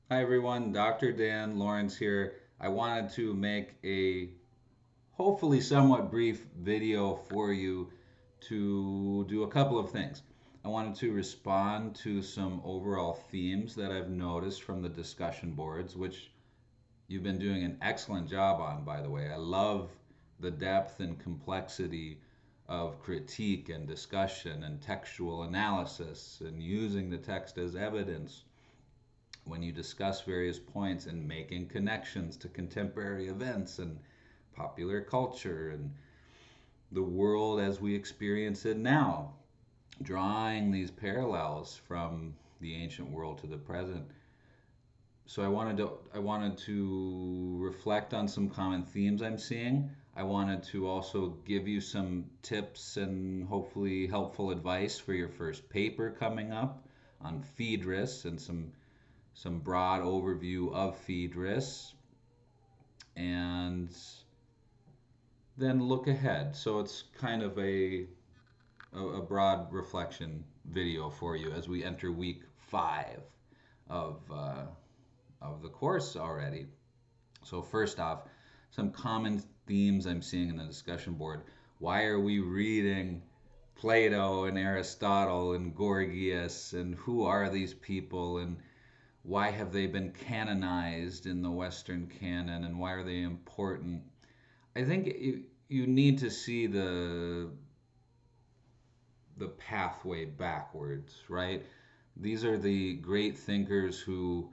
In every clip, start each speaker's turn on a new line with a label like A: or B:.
A: Hi everyone, Dr. Dan Lawrence here. I wanted to make a hopefully somewhat brief video for you to do a couple of things. I wanted to respond to some overall themes that I've noticed from the discussion boards, which you've been doing an excellent job on, by the way. I love the depth and complexity of critique and discussion and textual analysis and using the text as evidence when you discuss various points and making connections to contemporary events and popular culture and the world as we experience it now, drawing these parallels from the ancient world to the present. So I wanted to reflect on some common themes I'm seeing. I wanted to also give you some tips and hopefully helpful advice for your first paper coming up on Phaedrus and some broad overview of Phaedrus, and then look ahead. So it's kind of a broad reflection video for you as we enter week 5 of of the course already. So first off, some common themes I'm seeing in the discussion board. Why are we reading Plato and Aristotle and Gorgias, and who are these people, and why have they been canonized in the Western canon, and why are they important? I think you need to see the pathway backwards, right? These are the great thinkers who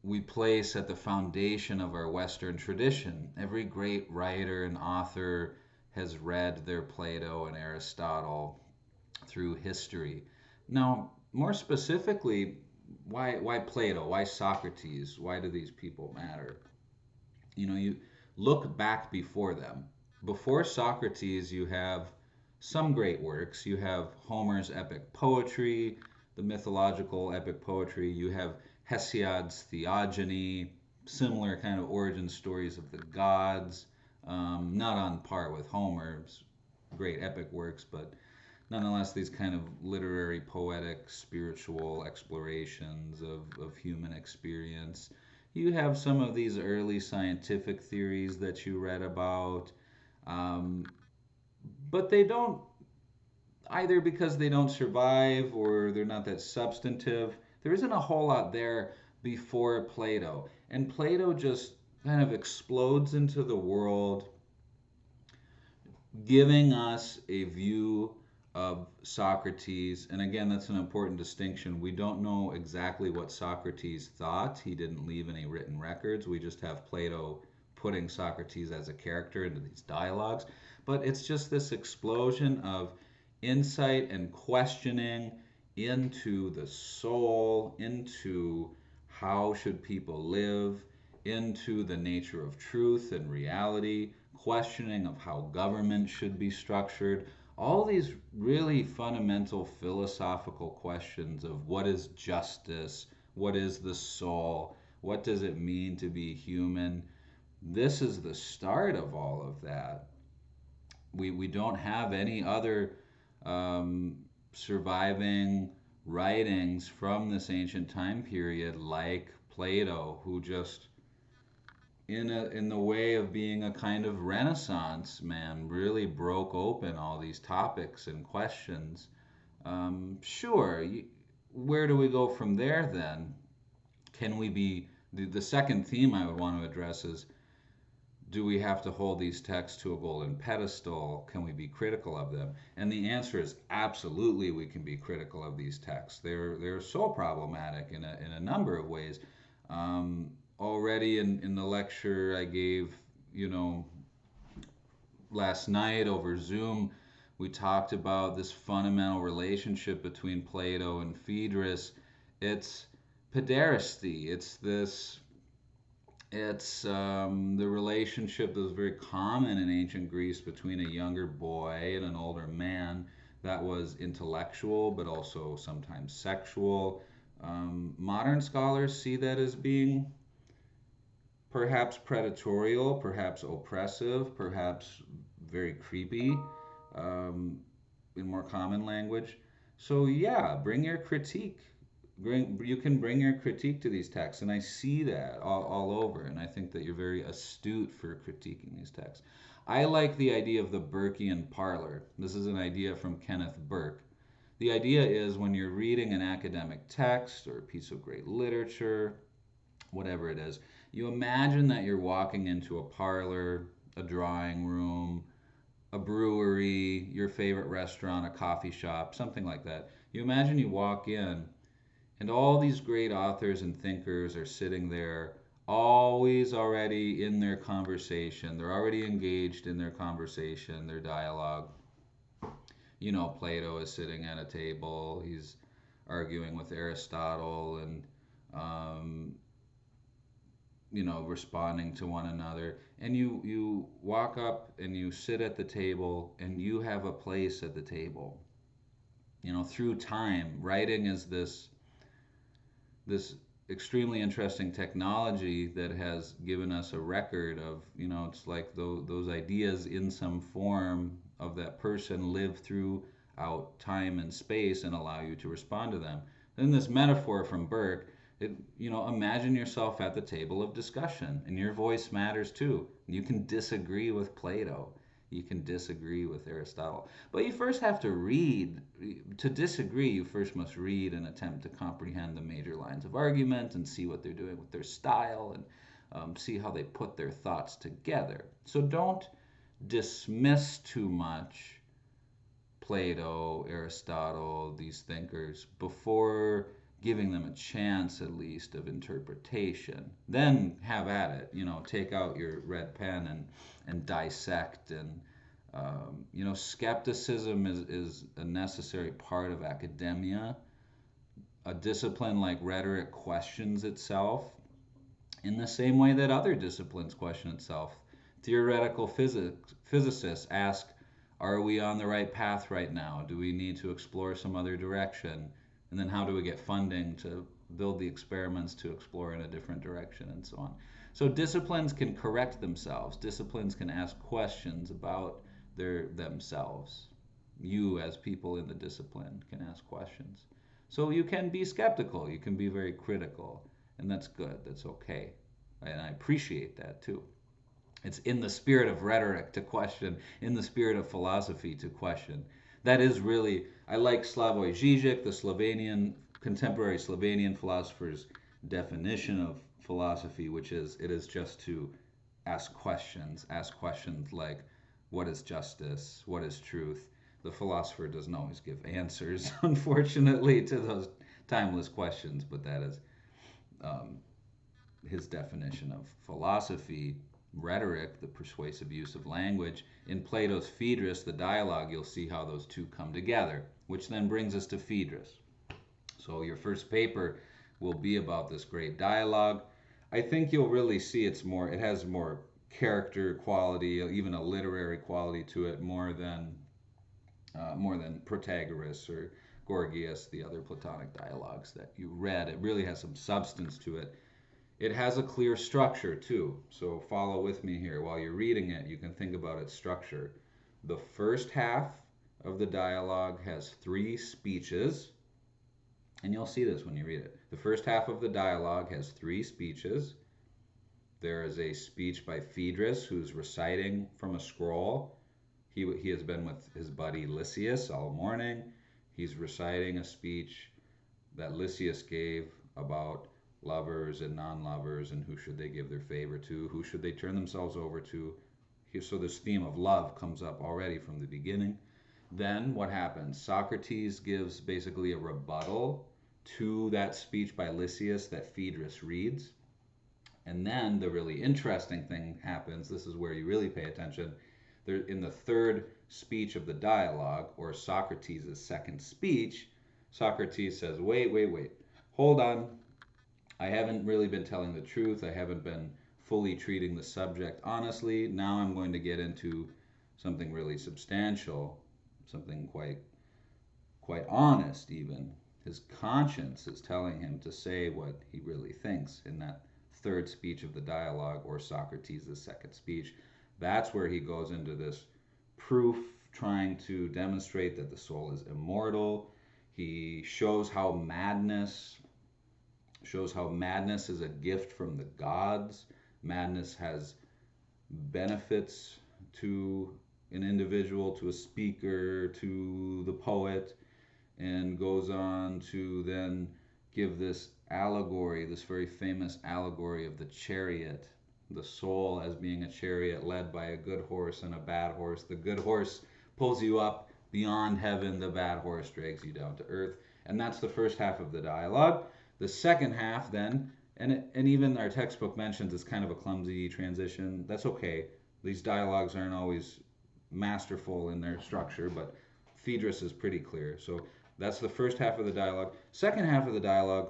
A: we place at the foundation of our Western tradition. Every great writer and author has read their Plato and Aristotle through history. Now, more specifically, why Plato? Why Socrates? Why do these people matter? You look back before them. Before Socrates, you have some great works. You have Homer's epic poetry, the mythological epic poetry. You have Hesiod's Theogony, similar kind of origin stories of the gods. Not on par with Homer's great epic works, but nonetheless, these kind of literary, poetic, spiritual explorations of human experience. You have some of these early scientific theories that you read about, um, but they don't, either because they don't survive or they're not that substantive. There isn't a whole lot there before Plato. And Plato just kind of explodes into the world, giving us a view of Socrates. And again, that's an important distinction. We don't know exactly what Socrates thought. He didn't leave any written records. We just have Plato putting Socrates as a character into these dialogues. But it's just this explosion of insight and questioning into the soul, into how should people live, into the nature of truth and reality, questioning of how government should be structured, all these really fundamental philosophical questions of what is justice, what is the soul, what does it mean to be human. This is the start of all of that. We don't have any other um, surviving writings from this ancient time period like Plato, who just in the way of being a kind of renaissance man really broke open all these topics and questions. Sure, where do we go from there then? Can we be the second theme I would want to address is, do we have to hold these texts to a golden pedestal? Can we be critical of them? And the answer is absolutely we can be critical of these texts. They're so problematic in a number of ways. Already in the lecture I gave, you know, last night over Zoom, we talked about this fundamental relationship between Plato and Phaedrus. It's pederasty. It's the relationship that was very common in ancient Greece between a younger boy and an older man that was intellectual but also sometimes sexual. Modern scholars see that as being perhaps predatorial, perhaps oppressive, perhaps very creepy um, in more common language. So, yeah, bring your critique. you can bring your critique to these texts, and I see that all over, and I think that you're very astute for critiquing these texts. I like the idea of the Burkean parlor. This is an idea from Kenneth Burke. The idea is when you're reading an academic text or a piece of great literature, whatever it is, you imagine that you're walking into a parlor, a drawing room, a brewery, your favorite restaurant, a coffee shop, something like that. You imagine you walk in and all these great authors and thinkers are sitting there, always already in their conversation. They're already engaged in their conversation, their dialogue. You know, Plato is sitting at a table. He's arguing with Aristotle and, um, responding to one another. And you walk up and you sit at the table and you have a place at the table. Through time, writing is this extremely interesting technology that has given us a record of, it's like those ideas in some form of that person live throughout time and space and allow you to respond to them. Then this metaphor from Burke, imagine yourself at the table of discussion and your voice matters too. You can disagree with Plato. You can disagree with Aristotle. But you first have to read. To disagree, you first must read and attempt to comprehend the major lines of argument and see what they're doing with their style and see how they put their thoughts together. So don't dismiss too much Plato, Aristotle, these thinkers before giving them a chance at least of interpretation. Then have at it. Take out your red pen and dissect and skepticism is a necessary part of academia. A discipline like rhetoric questions itself in the same way that other disciplines question itself. Theoretical physicists ask, are we on the right path right now? Do we need to explore some other direction? And then how do we get funding to build the experiments to explore in a different direction and so on? So disciplines can correct themselves. Disciplines can ask questions about themselves. You as people in the discipline can ask questions. So you can be skeptical. You can be very critical. And that's good. That's okay. And I appreciate that too. It's in the spirit of rhetoric to question, in the spirit of philosophy to question. That is really, I like Slavoj Žižek, the contemporary Slovenian philosopher's definition of philosophy, which is, it is just to ask questions like, what is justice? What is truth? The philosopher doesn't always give answers, unfortunately, to those timeless questions, but that is his definition of philosophy. Rhetoric, the persuasive use of language. In Plato's Phaedrus, the dialogue, you'll see how those two come together, which then brings us to Phaedrus. So your first paper will be about this great dialogue. I think you'll really see it has more character quality, even a literary quality to it, more than Protagoras or Gorgias, the other Platonic dialogues that you read. It really has some substance to it. It has a clear structure too, so follow with me here. While you're reading it, you can think about its structure. The first half of the dialogue has 3 speeches, and you'll see this when you read it. The first half of the dialogue has 3 speeches. There is a speech by Phaedrus, who's reciting from a scroll. He has been with his buddy Lysias all morning. He's reciting a speech that Lysias gave about lovers and non-lovers and who should they give their favor to, who should they turn themselves over to. So this theme of love comes up already from the beginning. Then what happens? Socrates gives basically a rebuttal to that speech by Lysias that Phaedrus reads. And then the really interesting thing happens. This is where you really pay attention. In the third speech of the dialogue, or Socrates' second speech, Socrates says, wait, hold on. I haven't really been telling the truth. I haven't been fully treating the subject honestly. Now I'm going to get into something really substantial, something quite honest even. His conscience is telling him to say what he really thinks in that third speech of the dialogue, or Socrates' second speech. That's where he goes into this proof, trying to demonstrate that the soul is immortal. He shows how madness shows how madness is a gift from the gods. Madness has benefits to an individual, to a speaker, to the poet, and goes on to then give this allegory, this very famous allegory of the chariot, the soul as being a chariot led by a good horse and a bad horse. The good horse pulls you up beyond heaven, the bad horse drags you down to earth. And that's the first half of the dialogue. The second half, then, and even our textbook mentions it's kind of a clumsy transition. That's okay. These dialogues aren't always masterful in their structure, but Phaedrus is pretty clear. So that's the first half of the dialogue. Second half of the dialogue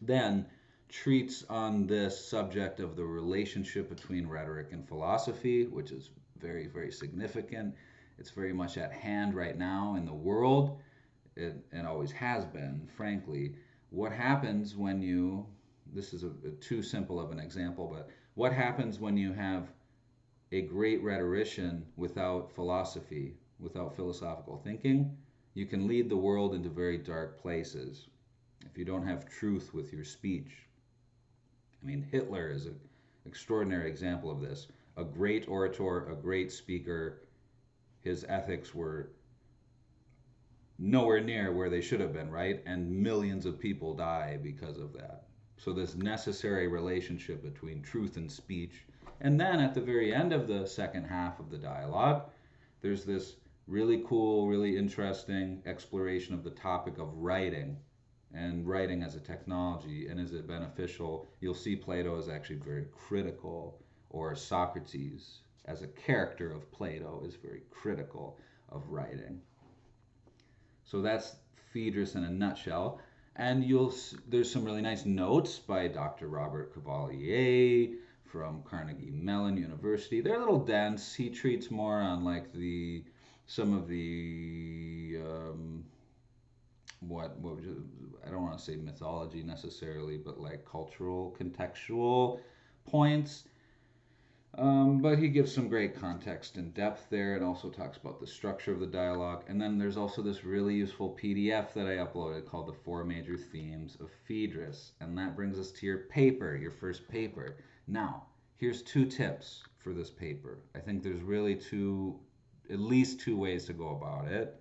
A: then treats on this subject of the relationship between rhetoric and philosophy, which is very, very significant. It's very much at hand right now in the world. It always has been, frankly. What happens when you, this is too simple of an example, but what happens when you have a great rhetorician without philosophy, without philosophical thinking? You can lead the world into very dark places if you don't have truth with your speech. I mean, Hitler is an extraordinary example of this. A great orator, a great speaker, his ethics were nowhere near where they should have been, right? And millions of people die because of that. So this necessary relationship between truth and speech. And then at the very end of the second half of the dialogue, there's this really cool, really interesting exploration of the topic of writing and writing as a technology, and is it beneficial? You'll see Plato is actually very critical, or Socrates as a character of Plato is very critical of writing. So that's Phaedrus in a nutshell. And there's some really nice notes by Dr. Robert Cavalier from Carnegie Mellon University. They're a little dense. He treats more on like some of the what would you, I don't want to say mythology necessarily, but like cultural, contextual points. But he gives some great context and depth there, and also talks about the structure of the dialogue. And then there's also this really useful PDF that I uploaded called The Four Major Themes of Phaedrus. And that brings us to your paper, your first paper. Now, here's 2 tips for this paper. I think there's really at least two ways to go about it.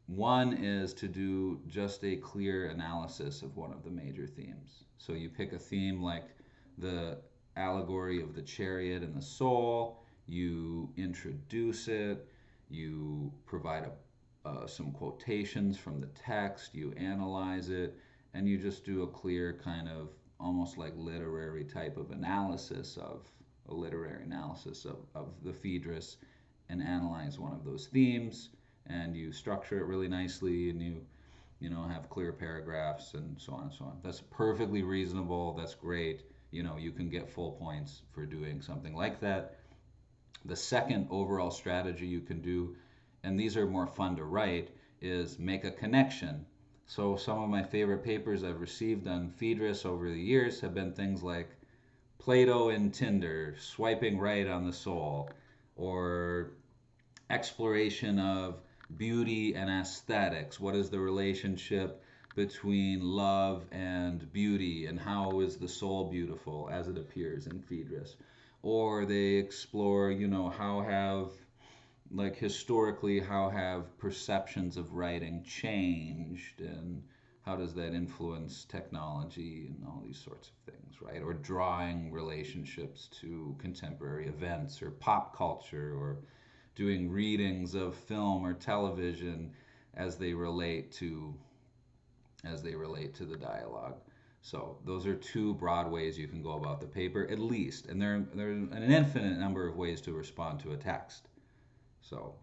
A: One is to do just a clear analysis of one of the major themes. So you pick a theme like the allegory of the chariot and the soul, you introduce it, you provide some quotations from the text, you analyze it, and you just do a clear kind of almost like literary type of analysis of the Phaedrus, and analyze one of those themes, and you structure it really nicely, and you have clear paragraphs and so on and so on. That's perfectly reasonable. That's great. You can get full points for doing something like that. The second overall strategy you can do, and these are more fun to write, is make a connection. So some of my favorite papers I've received on Phaedrus over the years have been things like Plato and Tinder, swiping right on the soul, or exploration of beauty and aesthetics. What is the relationship between love and beauty, and how is the soul beautiful as it appears in Phaedrus? Or they explore, historically, how have perceptions of writing changed, and how does that influence technology and all these sorts of things, right? Or drawing relationships to contemporary events or pop culture, or doing readings of film or television as they relate to the dialogue. So those are 2 broad ways you can go about the paper, at least. And there's an infinite number of ways to respond to a text. So,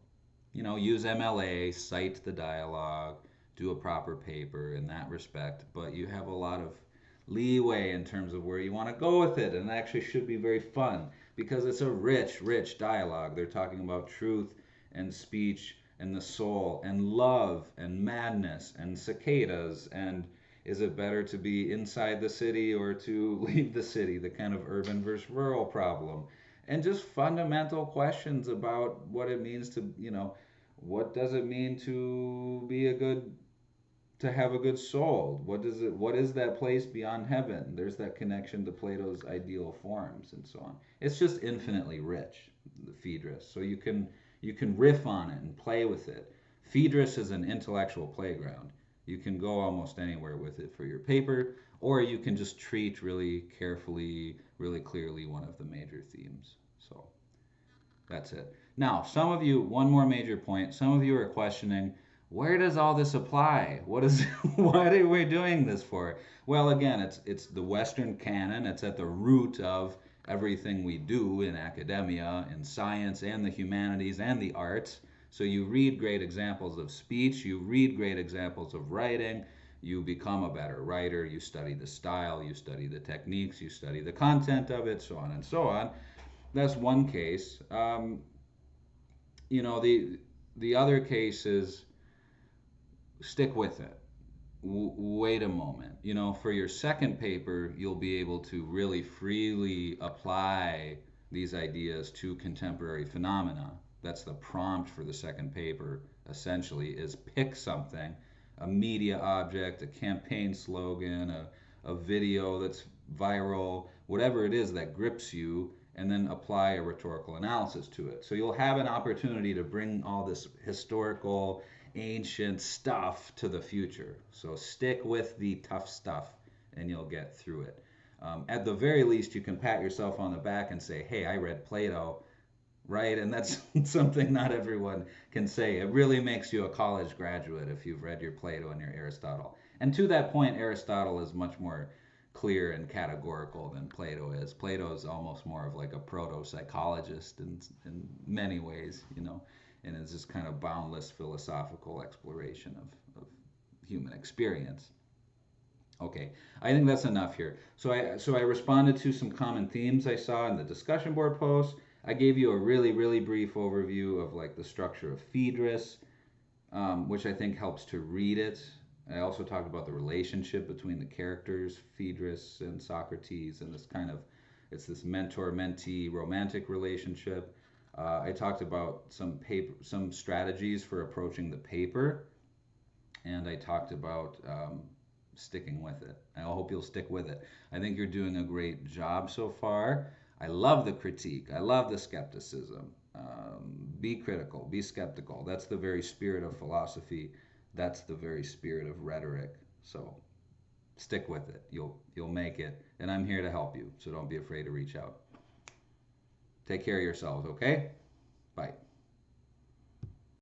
A: use MLA, cite the dialogue, do a proper paper in that respect. But you have a lot of leeway in terms of where you want to go with it. And it actually should be very fun, because it's a rich, rich dialogue. They're talking about truth and speech and the soul and love and madness and cicadas, and is it better to be inside the city or to leave the city, the kind of urban versus rural problem, and just fundamental questions about what it means to, what does it mean to be a good to have a good soul? What is that place beyond heaven? There's that connection to Plato's ideal forms and so on. It's just infinitely rich, the Phaedrus. So you can riff on it and play with it. Phaedrus is an intellectual playground. You can go almost anywhere with it for your paper, or you can just treat really carefully, really clearly one of the major themes. So that's it. Now, some of you, one more major point, some of you are questioning, where does all this apply? What is, what are we doing this for? Well, again, it's the Western canon. It's at the root of everything we do in academia, in science, and the humanities, and the arts. So you read great examples of speech, you read great examples of writing, you become a better writer, you study the style, you study the techniques, you study the content of it, so on and so on. That's one case. The other case is stick with it. Wait a moment. For your second paper, you'll be able to really freely apply these ideas to contemporary phenomena. That's the prompt for the second paper, essentially, is pick something, a media object, a campaign slogan, a video that's viral, whatever it is that grips you, and then apply a rhetorical analysis to it. So you'll have an opportunity to bring all this historical, ancient stuff to the future. So stick with the tough stuff and you'll get through it. At the very least, you can pat yourself on the back and say, hey, I read Plato, right? And that's something not everyone can say. It really makes you a college graduate if you've read your Plato and your Aristotle. And to that point, Aristotle is much more clear and categorical than Plato is. Plato is almost more of like a proto-psychologist in many ways, and it's this kind of boundless philosophical exploration of human experience. Okay, I think that's enough here. So I responded to some common themes I saw in the discussion board post. I gave you a really, really brief overview of like the structure of Phaedrus, which I think helps to read it. I also talked about the relationship between the characters, Phaedrus and Socrates, and it's this mentor-mentee romantic relationship. I talked about some strategies for approaching the paper, and I talked about sticking with it. I hope you'll stick with it. I think you're doing a great job so far. I love the critique. I love the skepticism. Be critical, be skeptical. That's the very spirit of philosophy. That's the very spirit of rhetoric. So stick with it. You'll make it. And I'm here to help you. So don't be afraid to reach out. Take care of yourselves, okay? Bye.